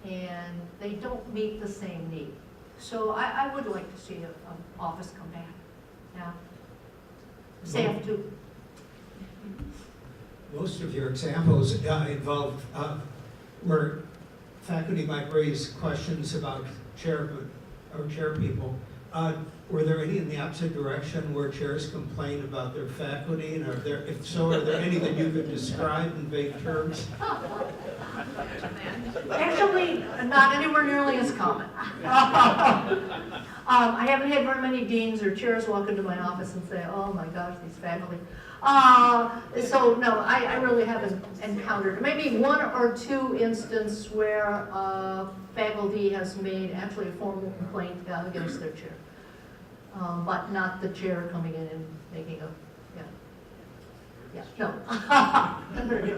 Speaker 2: and they don't meet the same need. So I would like to see an office come back. Yeah. Staff too.
Speaker 5: Most of your examples involve where faculty might raise questions about chair people. Were there any in the opposite direction where chairs complain about their faculty? And if so, are there any that you could describe in vague terms?
Speaker 2: Actually, not anywhere nearly as common. I haven't had very many deans or chairs walk into my office and say, oh my gosh, these faculty. So no, I really haven't encountered, maybe one or two instances where faculty has made actually a formal complaint against their chair. But not the chair coming in and making a, no.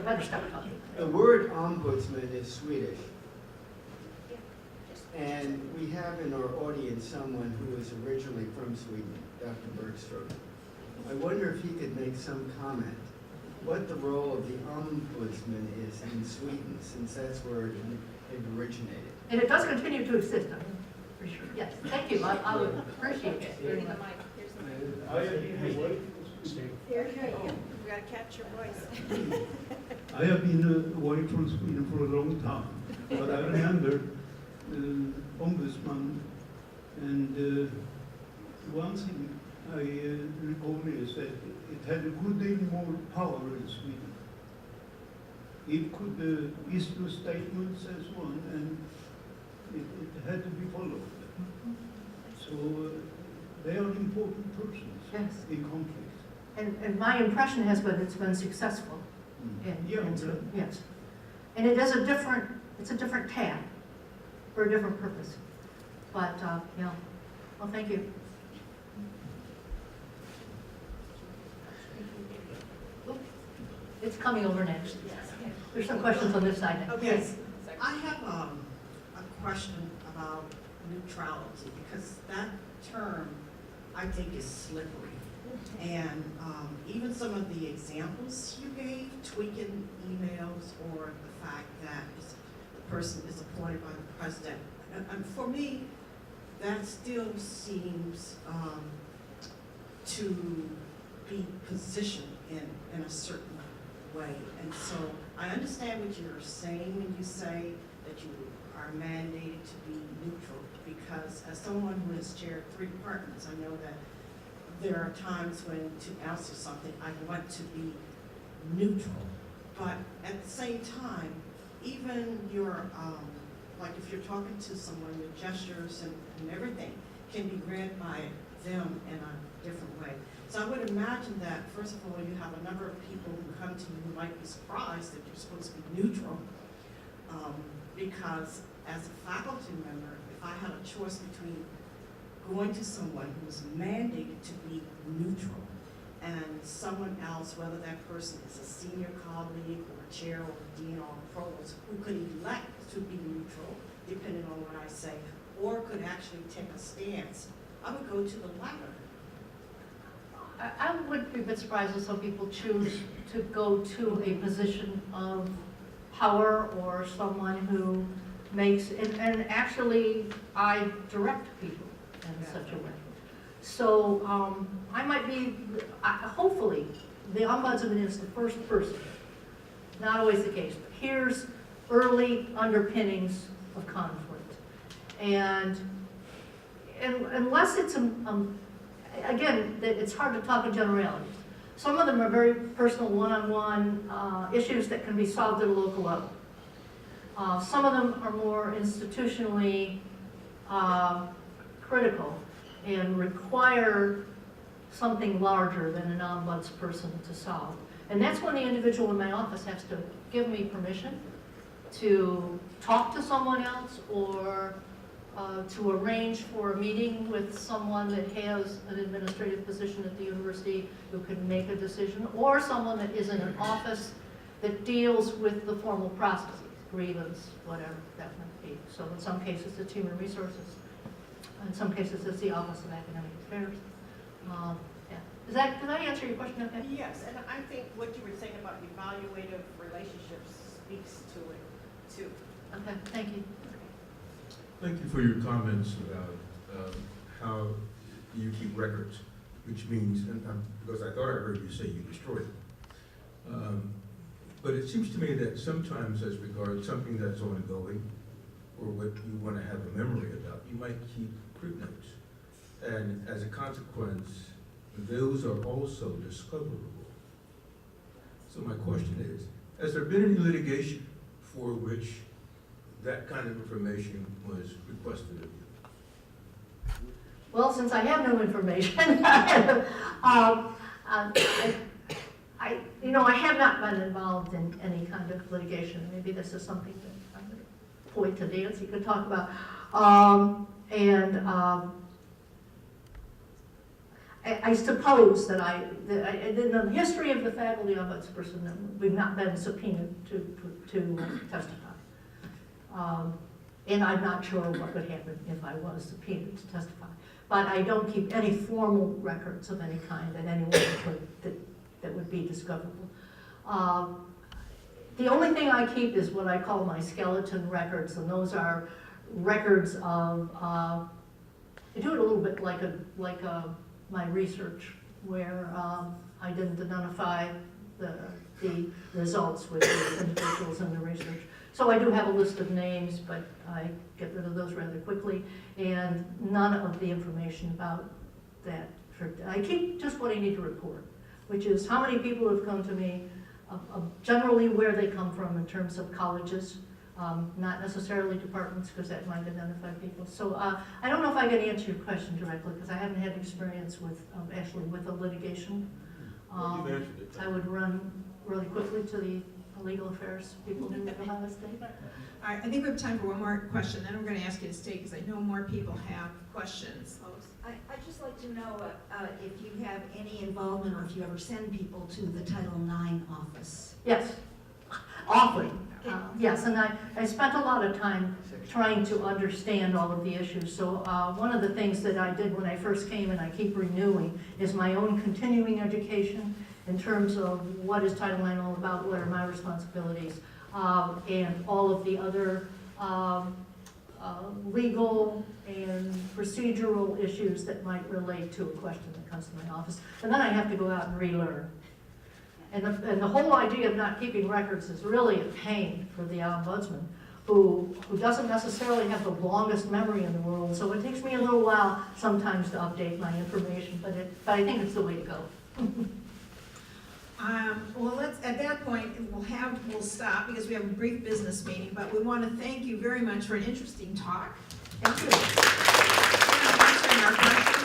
Speaker 2: Better stop talking.
Speaker 6: The word ombudsman is Swedish. And we have in our audience someone who is originally from Sweden, Dr. Bergstrom. I wonder if he could make some comment what the role of the ombudsman is in Sweden, since that's where it originated.
Speaker 2: And it does continue to exist, I'm pretty sure. Yes, thank you, I would appreciate it very much.
Speaker 1: Here, we gotta catch your voice.
Speaker 7: I have been away from Sweden for a long time, but I remember Ombudsman, and one thing I recall is that it had a good deal more power in Sweden. It could issue statements and so on, and it had to be followed. So they are important persons
Speaker 2: Yes.
Speaker 7: in conflict.
Speaker 2: And my impression has been it's been successful.
Speaker 7: Yeah,
Speaker 2: Yes. And it is it's a different tab for a different purpose. But, yeah, well, thank you. It's coming over next. There's some questions on this side.
Speaker 1: Okay.
Speaker 8: I have a question about neutrality, because that term, I think, is slippery. And even some of the examples you gave, tweaking emails, or the fact that the person is appointed by the president, and for me, that still seems to be positioned in a certain way. And so I understand what you're saying when you say that you are mandated to be neutral, because as someone who has chaired 3 departments, I know that there are times when to answer something, I want to be neutral. But at the same time, even your, like if you're talking to someone, your gestures and everything can be read by them in a different way. So I would imagine that, first of all, you have a number of people who come to you who might be surprised that you're supposed to be neutral. Because as a faculty member, if I had a choice between going to someone who is mandated to be neutral and someone else, whether that person is a senior colleague or a chair or a dean or a provost, who could elect to be neutral, depending on what I say, or could actually take a stance, I would go to the latter.
Speaker 2: I would be a bit surprised if some people choose to go to a position of power or someone who makes, and actually I direct people in such a way. So I might be, hopefully, the ombudsman is the first person, not always the case, but here's early underpinnings of conflict. And unless it's, again, it's hard to talk in generalities. Some of them are very personal one-on-one issues that can be solved at a local level. Some of them are more institutionally critical and require something larger than an ombuds person to solve. And that's when the individual in my office has to give me permission to talk to someone else or to arrange for a meeting with someone that has an administrative position at the university who can make a decision, or someone that is in an office that deals with the formal processes, grievance, whatever that might be. So in some cases, it's human resources. In some cases, it's the Office of Academic Affairs. Yeah. Did I answer your question okay?
Speaker 9: Yes, and I think what you were saying about evaluative relationships speaks to it, too.
Speaker 2: Okay, thank you.
Speaker 10: Thank you for your comments about how you keep records, which means, because I thought I heard you say you destroy them. But it seems to me that sometimes as regards something that's ongoing or what you want to have a memory about, you might keep group notes. And as a consequence, those are also discoverable. So my question is, has there been any litigation for which that kind of information was requested of you?
Speaker 2: Well, since I have no information, I have not been involved in any kind of litigation. Maybe this is something that I'm going to point to Nancy could talk about. I suppose that in the history of the faculty ombudsperson, we've not been subpoenaed to testify. And I'm not sure what would happen if I was subpoenaed to testify. But I don't keep any formal records of any kind that anyone that would be discoverable. The only thing I keep is what I call my skeleton records, and those are records of, I do it a little bit like my research, where I didn't identify the results with the individuals in the research. So I do have a list of names, but I get rid of those rather quickly, and none of the information about that. I keep just what I need to report, which is how many people have come to me, generally where they come from in terms of colleges, not necessarily departments, because that might identify people. So I don't know if I can answer your question directly, because I haven't had experience with, actually with a litigation.
Speaker 10: Well, you've answered it.
Speaker 2: I would run really quickly to the legal affairs people who know how to stay.
Speaker 1: All right, I think we have time for one more question, then I'm going to ask you to stay, because I know more people have questions.
Speaker 11: I'd just like to know if you have any involvement or if you ever send people to the Title IX office.
Speaker 2: Yes, often. Yes, and I spent a lot of time trying to understand all of the issues. So one of the things that I did when I first came, and I keep renewing, is my own continuing education in terms of what is Title IX all about, what are my responsibilities, and all of the other legal and procedural issues that might relate to a question that comes to my office. And then I have to go out and relearn. And the whole idea of not keeping records is really a pain for the ombudsman, who doesn't necessarily have the longest memory in the world. So it takes me a little while sometimes to update my information, but I think it's the way to go.
Speaker 1: Well, at that point, we'll stop because we have a brief business meeting, but we want to thank you very much for an interesting talk.
Speaker 2: Thank you.
Speaker 1: And answering our questions.